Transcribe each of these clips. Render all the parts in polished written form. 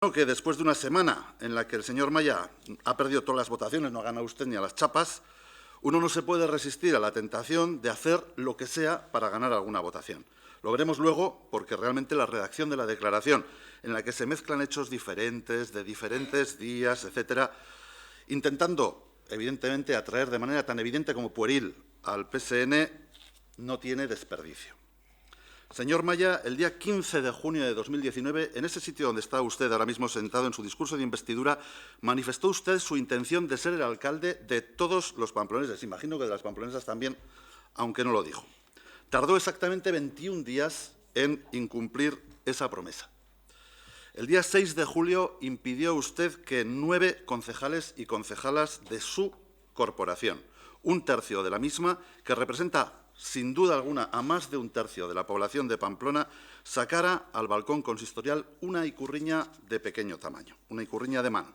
Que después de una semana en la que el señor Maya ha perdido todas las votaciones, no ha ganado usted ni a las chapas, uno no se puede resistir a la tentación de hacer lo que sea para ganar alguna votación. Lo veremos luego, porque realmente la redacción de la declaración, en la que se mezclan hechos diferentes, de diferentes días, etcétera, intentando, evidentemente, atraer de manera tan evidente como pueril al PSN, no tiene desperdicio. Señor Maya, el día 15 de junio de 2019, en ese sitio donde está usted ahora mismo sentado en su discurso de investidura, manifestó usted su intención de ser el alcalde de todos los pamploneses. Imagino que de las pamplonesas también, aunque no lo dijo. Tardó exactamente 21 días en incumplir esa promesa. El día 6 de julio impidió usted que 9 concejales y concejalas de su corporación, un tercio de la misma, que representa sin duda alguna a más de un tercio de la población de Pamplona, sacara al balcón consistorial una icurriña de pequeño tamaño, una icurriña de mano.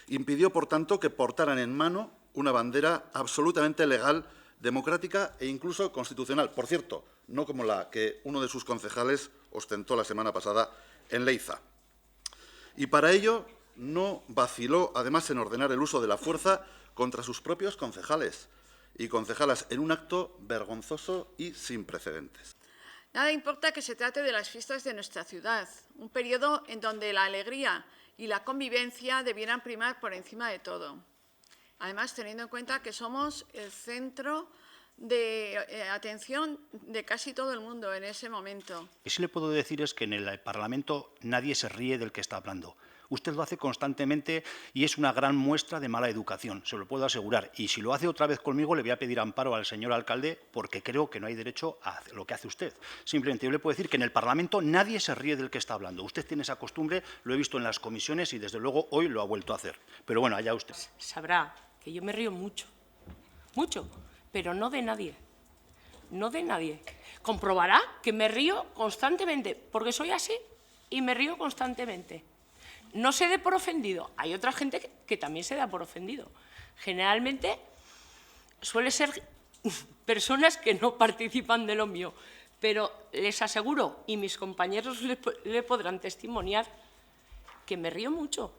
Impidió, por tanto, que portaran en mano una bandera absolutamente legal, democrática e incluso constitucional. Por cierto, no como la que uno de sus concejales ostentó la semana pasada en Leiza. Y para ello no vaciló, además, en ordenar el uso de la fuerza contra sus propios concejales y concejalas en un acto vergonzoso y sin precedentes. Nada importa que se trate de las fiestas de nuestra ciudad, un periodo en donde la alegría y la convivencia debieran primar por encima de todo. Además, teniendo en cuenta que somos el centro de atención de casi todo el mundo en ese momento. Lo que sí le puedo decir es que en el Parlamento nadie se ríe del que está hablando. Usted lo hace constantemente y es una gran muestra de mala educación, se lo puedo asegurar. Y si lo hace otra vez conmigo, le voy a pedir amparo al señor alcalde porque creo que no hay derecho a hacer lo que hace usted. Simplemente yo le puedo decir que en el Parlamento nadie se ríe del que está hablando. Usted tiene esa costumbre, lo he visto en las comisiones y desde luego hoy lo ha vuelto a hacer. Pero bueno, allá usted. Sabrá que yo me río mucho, pero no de nadie. No de nadie. Comprobará que me río constantemente, porque soy así y me río constantemente. No se dé por ofendido. Hay otra gente que también se da por ofendido. Generalmente suele ser personas que no participan de lo mío, pero les aseguro, y mis compañeros le podrán testimoniar, que me río mucho.